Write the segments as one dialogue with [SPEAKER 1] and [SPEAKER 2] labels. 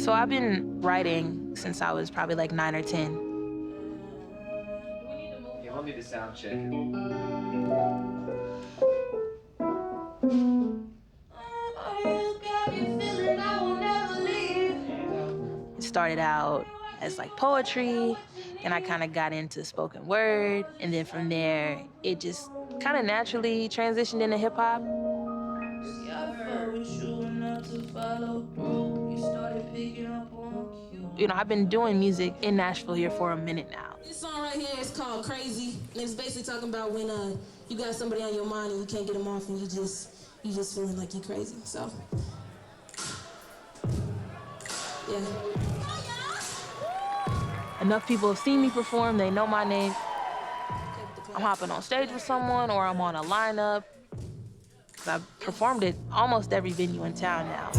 [SPEAKER 1] So I've been writing since I was probably like 9 or 10.
[SPEAKER 2] Yeah, we'll need a sound check.
[SPEAKER 1] It started out as like poetry, and I kind of got into spoken word, and then from there, it just kind of naturally transitioned into hip hop. You know, I've been doing music in Nashville here for a minute now.
[SPEAKER 3] This song right here is called Crazy, and it's basically talking about when you got somebody on your mind and you can't get them off, and you just feeling like you're crazy. So, yeah.
[SPEAKER 1] Enough people have seen me perform, they know my name. I'm hopping on stage with someone or I'm on a lineup. I've performed at almost every venue in town now.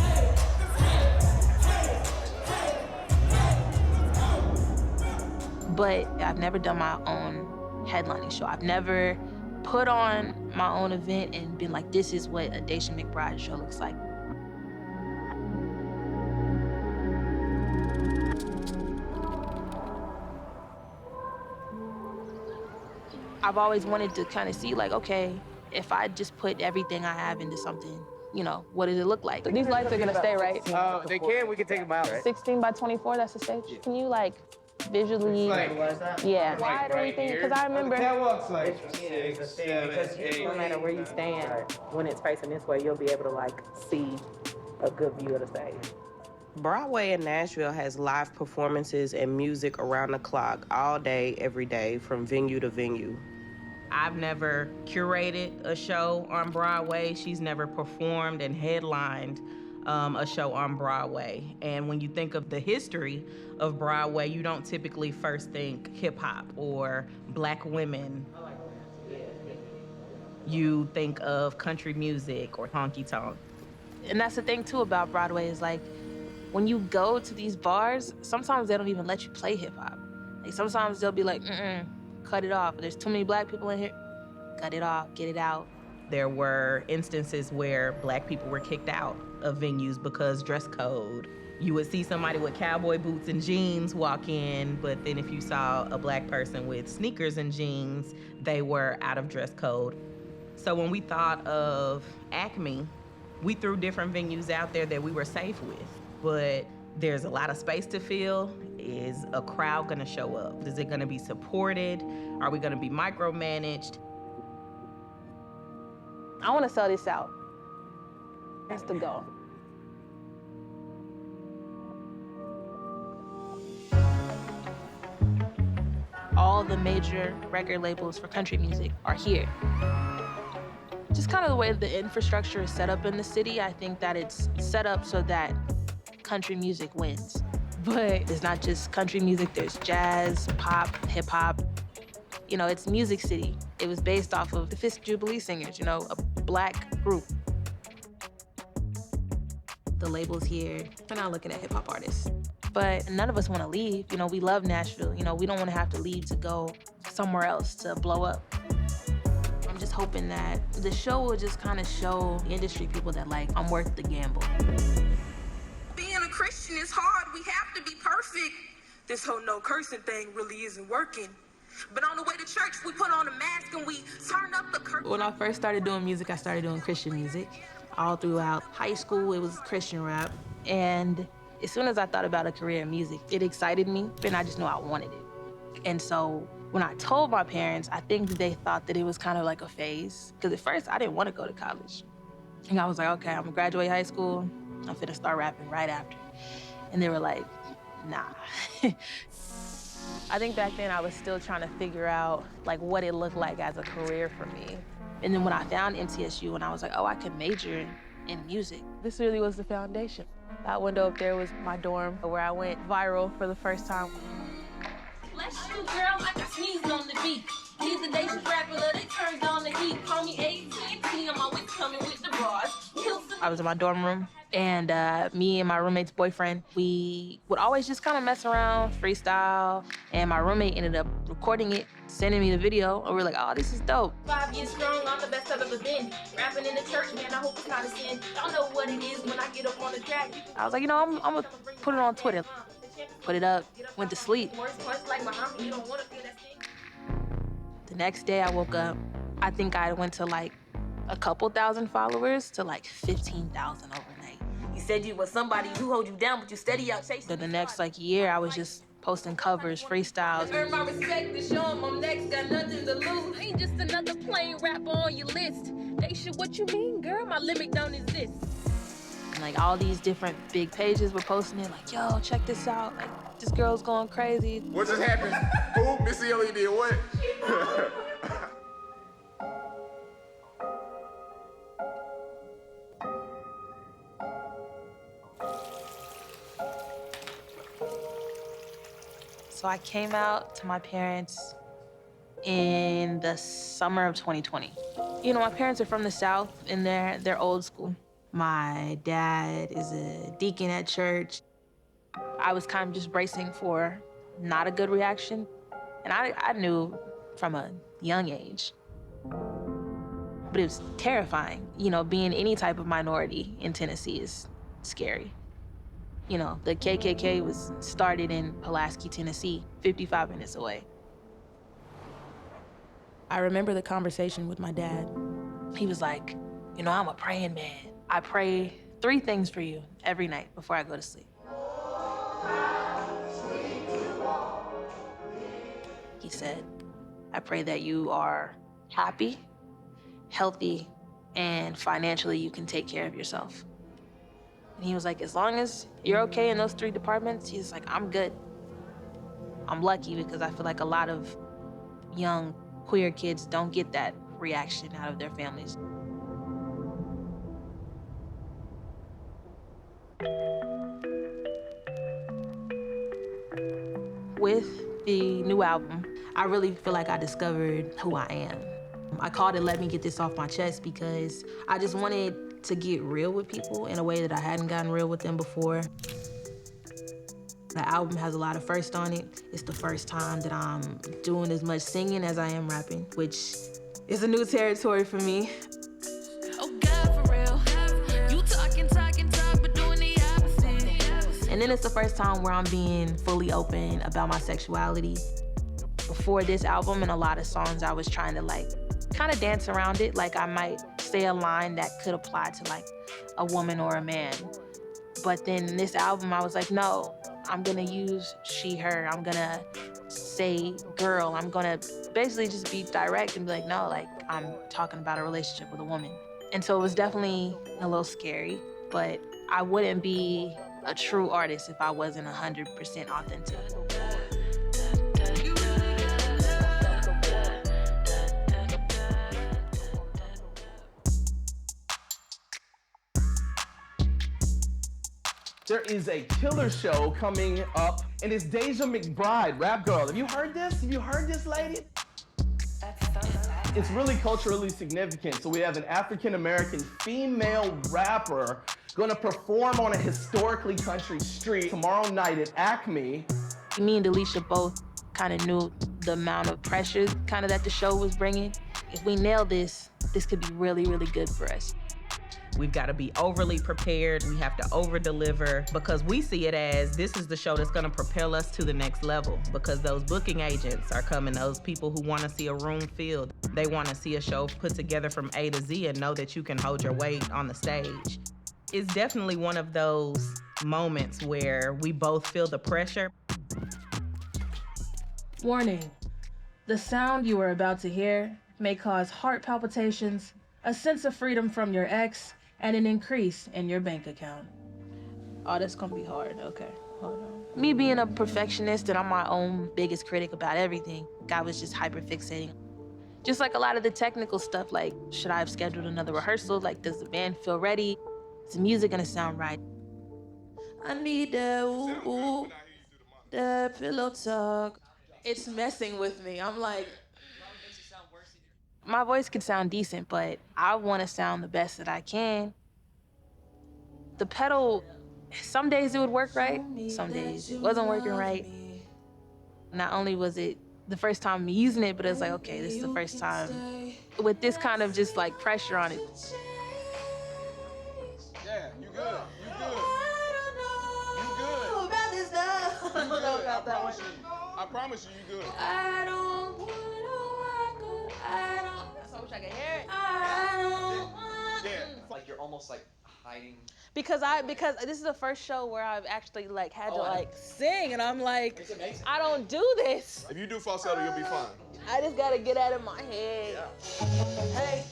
[SPEAKER 1] But I've never done my own headlining show. I've never put on my own event and been like, this is what a Daisha McBride show looks like. I've always wanted to kind of see, like, okay, if I just put everything I have into something, you know, what does it look like?
[SPEAKER 4] These lights are gonna stay, right?
[SPEAKER 2] They can. We can take them out.
[SPEAKER 4] 16 by 24, that's the stage. Yeah. Can you, like, visually, yeah, wide or anything? Because I remember.
[SPEAKER 2] The catwalk's like
[SPEAKER 5] Because no matter where you stand, when it's facing this way, you'll be able to, like, see a good view of the stage.
[SPEAKER 6] Broadway in Nashville has live performances and music around the clock, all day, every day, from venue to venue. I've never curated a show on Broadway. She's never performed and headlined a show on Broadway. And when you think of the history of Broadway, you don't typically first think hip-hop or Black women. You think of country music or honky-tonk.
[SPEAKER 1] And that's the thing, too, about Broadway is, like, when you go to these bars, sometimes they don't even let you play hip-hop. Like, sometimes they'll be like, cut it off. There's too many Black people in here. Cut it off, get it out.
[SPEAKER 6] There were instances where Black people were kicked out of venues because dress code. You would see somebody with cowboy boots and jeans walk in, but then if you saw a Black person with sneakers and jeans, they were out of dress code. So when we thought of Acme, we threw different venues out there that we were safe with, but there's a lot of space to fill. Is a crowd gonna show up? Is it gonna be supported? Are we gonna be micromanaged?
[SPEAKER 4] I want to sell this out. That's the goal.
[SPEAKER 1] All the major record labels for country music are here. Just kind of the way the infrastructure is set up in the city, I think that it's set up so that country music wins. But it's not just country music, there's jazz, pop, hip hop. You know, it's Music City. It was based off of the Fisk Jubilee Singers, you know, a Black group. The label's here. We're not looking at hip hop artists. But none of us want to leave. You know, we love Nashville. You know, we don't want to have to leave to go somewhere else to blow up. I'm just hoping that the show will just kind of show industry people that, like, I'm worth the gamble.
[SPEAKER 7] Being a Christian is hard. We have to be perfect. This whole no cursing thing really isn't working. But on the way to church, we put on a mask and we turn up the curtain.
[SPEAKER 1] When I first started doing music, I started doing Christian music. All throughout high school, it was Christian rap. And as soon as I thought about a career in music, it excited me, and I just knew I wanted it. And so when I told my parents, I think they thought that it was kind of like a phase. Because at first, I didn't want to go to college. And I was like, okay, I'm gonna graduate high school. I'm finna start rapping right after. And they were like, nah. I think back then I was still trying to figure out like what it looked like as a career for me. And then when I found MTSU and I was like, oh, I could major in music. This really was the foundation. That window up there was my dorm where I went viral for the first time.
[SPEAKER 3] Bless you, girl, like I sneezed on the beat. He's the Daisha rapper, they turned on the heat. Call me AT&T, I'm always coming with the bras. Kill some
[SPEAKER 1] I was in my dorm room, and me and my roommate's boyfriend, we would always just kind of mess around, freestyle, and my roommate ended up recording it, sending me the video, and we're like, oh, this is dope.
[SPEAKER 3] 5 years strong, I'm the best I've ever been. Rapping in the church, man, I hope it's not a sin. Y'all know what it is when I get up on the track.
[SPEAKER 1] I was like, you know, I'm gonna put it on Twitter. Put it up, went to sleep.
[SPEAKER 3] Like Muhammad, you don't want to feel that thing.
[SPEAKER 1] The next day I woke up, I think I went to like a couple thousand followers to like 15,000 overnight.
[SPEAKER 7] You said you was somebody who hold you down, but you steady out chasing.
[SPEAKER 1] Then the next like year, I was just posting covers, freestyles.
[SPEAKER 3] Earn my respect to show 'em I'm next, got nothing to lose. Ain't just another plain rapper on your list. Daisha, what you mean, girl? My limit don't exist.
[SPEAKER 1] And like all these different big pages were posting it, like, yo, check this out. Like, this girl's going crazy.
[SPEAKER 8] What just happened? Who? Missy Elliott did what?
[SPEAKER 1] So I came out to my parents in the summer of 2020. You know, my parents are from the South and they're old school. My dad is a deacon at church. I was kind of just bracing for not a good reaction. And I knew from a young age. But it was terrifying. You know, being any type of minority in Tennessee is scary. You know, the KKK was started in Pulaski, Tennessee, 55 minutes away. I remember the conversation with my dad. He was like, you know, I'm a praying man. I pray 3 things for you every night before I go to sleep. He said, I pray that you are happy, healthy, and financially you can take care of yourself. And he was like, as long as you're okay in those 3 departments, he's like, I'm good. I'm lucky because I feel like a lot of young queer kids don't get that reaction out of their families. With the new album, I really feel like I discovered who I am. I called it Let Me Get This Off My Chest because I just wanted to get real with people in a way that I hadn't gotten real with them before. The album has a lot of firsts on it. It's the first time that I'm doing as much singing as I am rapping, which is a new territory for me.
[SPEAKER 7] Oh God, for real. You talking, but doing the opposite.
[SPEAKER 1] And then it's the first time where I'm being fully open about my sexuality. Before this album and a lot of songs, I was trying to like kind of dance around it. Like I might say a line that could apply to like a woman or a man. But then in this album, I was like, no, I'm gonna use she, her. I'm gonna say girl. I'm gonna basically just be direct and be like, no, like I'm talking about a relationship with a woman. And so it was definitely a little scary, but I wouldn't be a true artist if I wasn't 100% authentic.
[SPEAKER 9] There is a killer show coming up, and it's Daisha McBride, rap girl. Have you heard this? Have you heard this, lady? It's really culturally significant. So we have an African-American female rapper gonna perform on a historically country street tomorrow night at Acme.
[SPEAKER 1] Me and Daisha both kind of knew the amount of pressure kind of that the show was bringing. If we nail this, this could be really, really good for us.
[SPEAKER 6] We've got to be overly prepared. We have to over-deliver because we see it as this is the show that's going to propel us to the next level because those booking agents are coming, those people who want to see a room filled. They want to see a show put together from A to Z and know that you can hold your weight on the stage. It's definitely one of those moments where we both feel the pressure.
[SPEAKER 3] Warning, the sound you are about to hear may cause heart palpitations, a sense of freedom from your ex, and an increase in your bank account.
[SPEAKER 1] Oh, that's gonna be hard. Okay, hold on. Me being a perfectionist and I'm my own biggest critic about everything, I was just hyper fixating. Just like a lot of the technical stuff, like, should I have scheduled another rehearsal? Like, does the band feel ready? Is the music gonna sound right? I need that ooh, that pillow talk. It's messing with me. I'm like, my voice could sound decent, but I want to sound the best that I can. The pedal, some days it would work right, some days it wasn't working right. Not only was it the first time using it, but it was like, okay, this is the first time with this kind of just like pressure on it.
[SPEAKER 8] Yeah, you good. You good. You good.
[SPEAKER 3] About this stuff.
[SPEAKER 8] You good. I promise you, you good.
[SPEAKER 3] I don't wanna walk. I don't. I wish I could hear it. I don't want.
[SPEAKER 8] Yeah.
[SPEAKER 2] Like you're almost like hiding.
[SPEAKER 4] Because this is the first show where I've actually like had to like sing, and I'm like,
[SPEAKER 2] It's amazing.
[SPEAKER 4] I don't do this.
[SPEAKER 8] If you do falsetto, you'll be fine.
[SPEAKER 4] I just gotta get out of my head. Hey,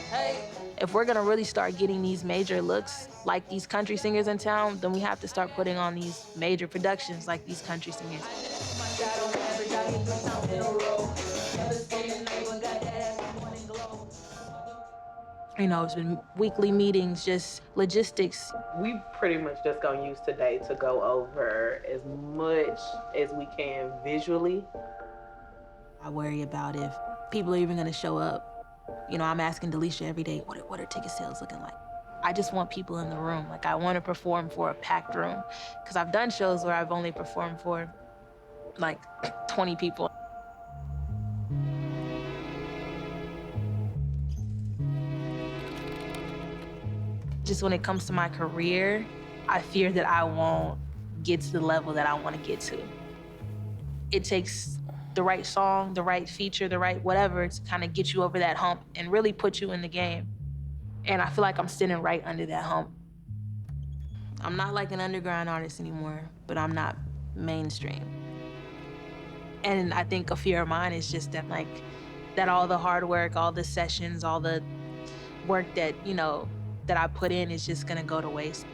[SPEAKER 4] hey.
[SPEAKER 1] If we're gonna really start getting these major looks like these country singers in town, then we have to start putting on these major productions like these country singers. You know, it's been weekly meetings, just logistics.
[SPEAKER 5] We pretty much just gonna use today to go over as much as we can visually.
[SPEAKER 1] I worry about if people are even gonna show up. You know, I'm asking Daisha every day, what are ticket sales looking like? I just want people in the room. Like, I want to perform for a packed room. Because I've done shows where I've only performed for, like, 20 people. Just when it comes to my career, I fear that I won't get to the level that I want to get to. It takes the right song, the right feature, the right whatever to kind of get you over that hump and really put you in the game. And I feel like I'm sitting right under that hump. I'm not like an underground artist anymore, but I'm not mainstream. And I think a fear of mine is just that, like, that all the hard work, all the sessions, all the work that, you know, that I put in is just gonna go to waste.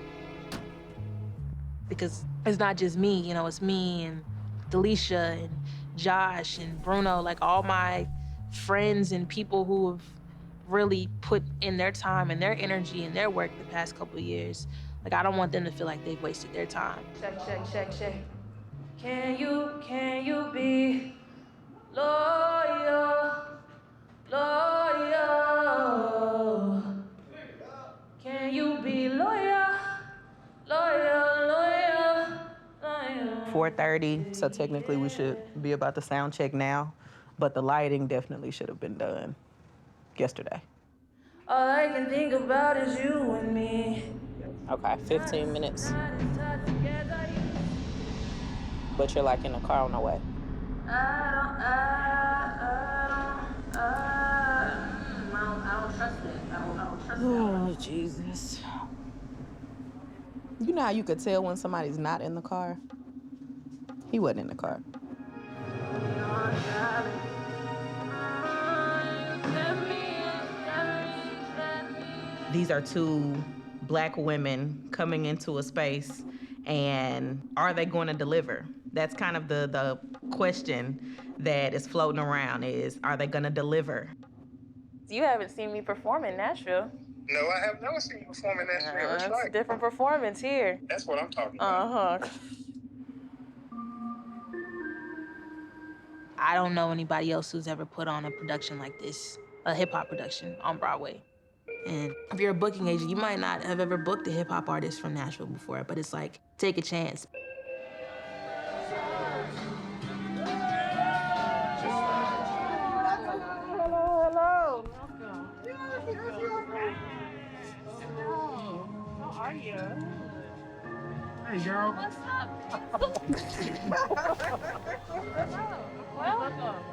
[SPEAKER 1] Because it's not just me, you know, it's me and Daisha and Josh and Bruno, like all my friends and people who have really put in their time and their energy and their work the past couple of years. Like, I don't want them to feel like they've wasted their time.
[SPEAKER 3] Check. Can you be loyal? Can you be loyal?
[SPEAKER 6] 4:30, so technically we should be about to sound check now, but the lighting definitely should have been done yesterday.
[SPEAKER 3] All I can think about is you and me.
[SPEAKER 5] Okay, 15 minutes. But you're like in the car on the way.
[SPEAKER 3] I don't trust it. I don't trust it.
[SPEAKER 6] Oh, Jesus. You know how you could tell when somebody's not in the car? He wasn't in the car. These are two Black women coming into a space, and are they going to deliver? That's kind of the question that is floating around is, are they going to deliver?
[SPEAKER 4] You haven't seen me perform in Nashville.
[SPEAKER 8] No, I have never seen you perform in Nashville. That's
[SPEAKER 4] It's a
[SPEAKER 8] right.
[SPEAKER 4] different performance here.
[SPEAKER 8] That's what I'm talking about.
[SPEAKER 1] I don't know anybody else who's ever put on a production like this, a hip-hop production on Broadway. And if you're a booking agent, you might not have ever booked a hip-hop artist from Nashville before, but it's like, take a chance.
[SPEAKER 5] Hello. How are you?
[SPEAKER 8] Hey, girl.
[SPEAKER 4] What's up?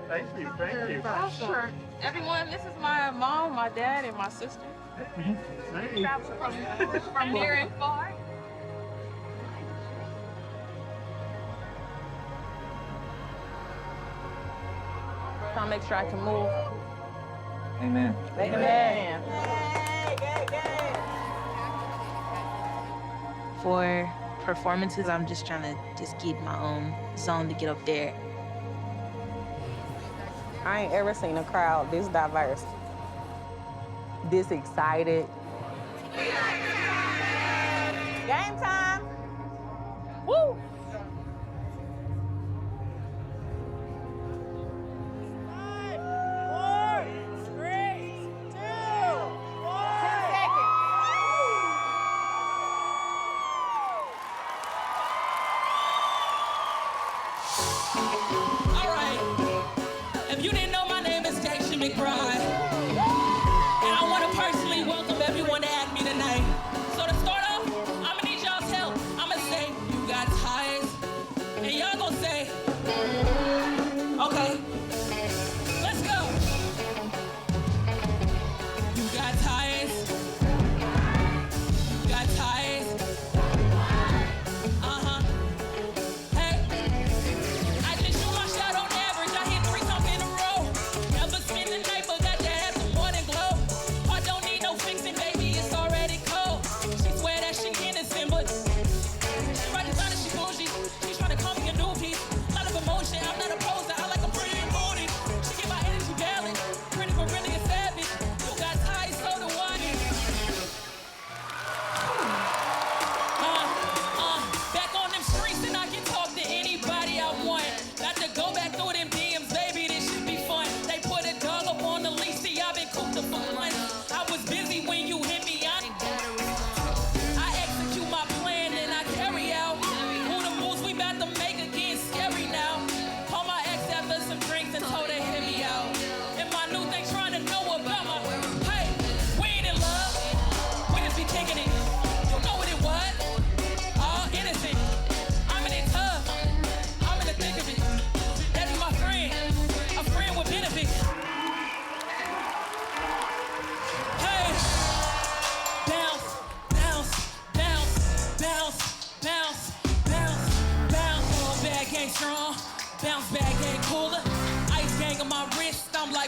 [SPEAKER 8] Thank you.
[SPEAKER 4] Sure. Everyone, this is my mom, my dad, and my sister.
[SPEAKER 8] Hey.
[SPEAKER 4] Traveled from near and far. Trying to make sure I can move.
[SPEAKER 2] Amen.
[SPEAKER 4] Amen.
[SPEAKER 1] For performances, I'm just trying to just get my own zone to get up there.
[SPEAKER 5] I ain't ever seen a crowd this diverse, this excited. Game time! Woo!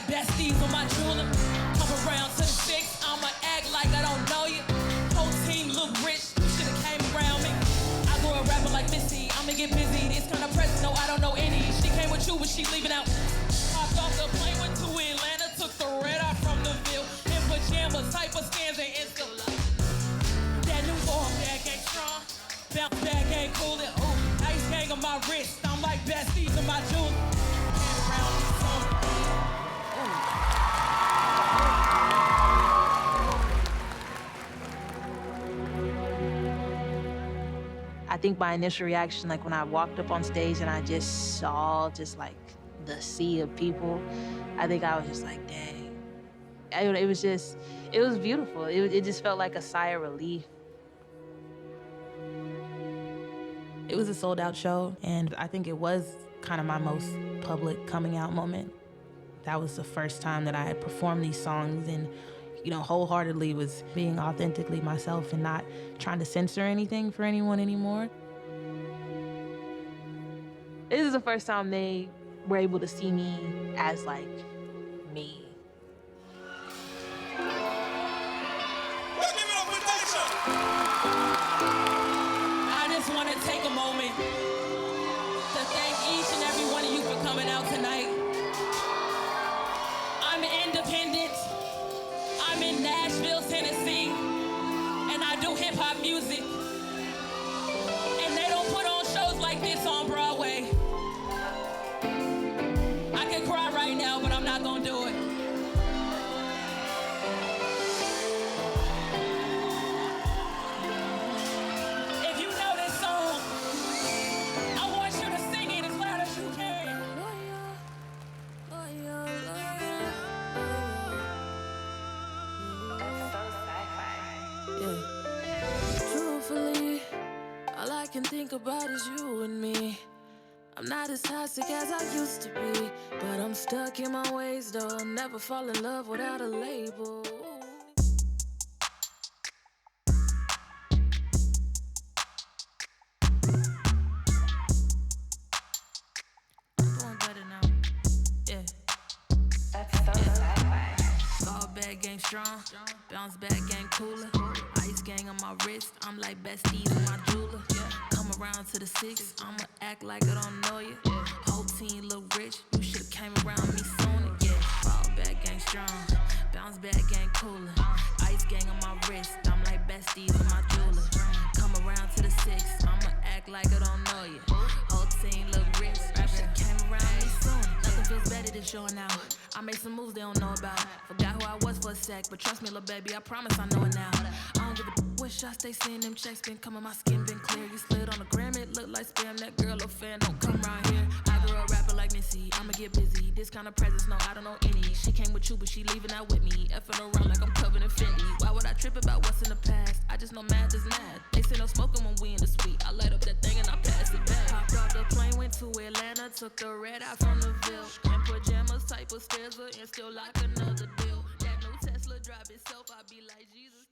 [SPEAKER 7] besties on my jeweler. Come around to the 6, I'ma act like I don't know you. Whole team look rich, you should've came around me. I grew up rapping like Missy, I'ma get busy. This kind of present, no, I don't know any. She came with you, but she leaving out. Hopped off the plane, went to Atlanta, took the red eye from the Ville. In pajamas, type of scans and Insta. That new form, that gang strong. Bounce back, ain't cool it. Ooh, ice gang on my wrist, I'm like besties on my jewelry. Came around me some.
[SPEAKER 1] I think my initial reaction, like when I walked up on stage and I just saw just like the sea of people, I think I was just like, dang. It was beautiful. It just felt like a sigh of relief.
[SPEAKER 3] It was a sold out show, and I think it was kind of my most public coming out moment. That was the first time that I had performed these songs and, wholeheartedly was being authentically myself and not trying to censor anything for anyone anymore.
[SPEAKER 1] This is the first time they were able to see me as like me.
[SPEAKER 7] I just want to take a moment to thank each and every one of you for coming out tonight. I'm independent. I'm in Nashville, Tennessee, and I do hip-hop music. And they don't put on shows like this on Broadway. I could cry right now, but I'm not gonna do it. If you know this song, I want you to sing it as loud as you can.
[SPEAKER 10] Truthfully, all I can think about is you and me. I'm not as toxic as I used to be, but I'm stuck in my ways though. Never fall in love without a label. I'm doing better now. Yeah. Fall back game strong, bounce back game cooler. Ice gang on my wrist, I'm like besties on my jeweler. Come around to the 6, I'ma act like I don't know you. Whole team look rich, you should've came around me sooner. Yeah, fall back gang strong, bounce back gang cooler. Ice gang on my wrist, I'm like besties on my jeweler. Come around to the 6, I'ma act like I don't know you. Whole team look rich, you should've came around me sooner. Nothing feels better than showing out. I made some moves they don't know about. Forgot who I was for a sec, but trust me, little baby, I promise I know it now. I don't give a wish I stay seeing them checks been coming, my skin been clear. You slid on the gram, it look like spam. That girl a fan, don't come around here. I grew up rapping like Missy, I'ma get busy. This kind of presence, no, I don't know any. She came with you, but she leaving out with me. Effing around like I'm covered in Fendi. Why would I trip about what's in the past? I just know math is math. They say no smoking when we in the suite. I light up that thing and I pass it back. Hopped off the plane, went to Atlanta, took the red eye from the Ville. In pajamas, type of stairs, and still like another deal. That new Tesla drive itself, I be like Jesus.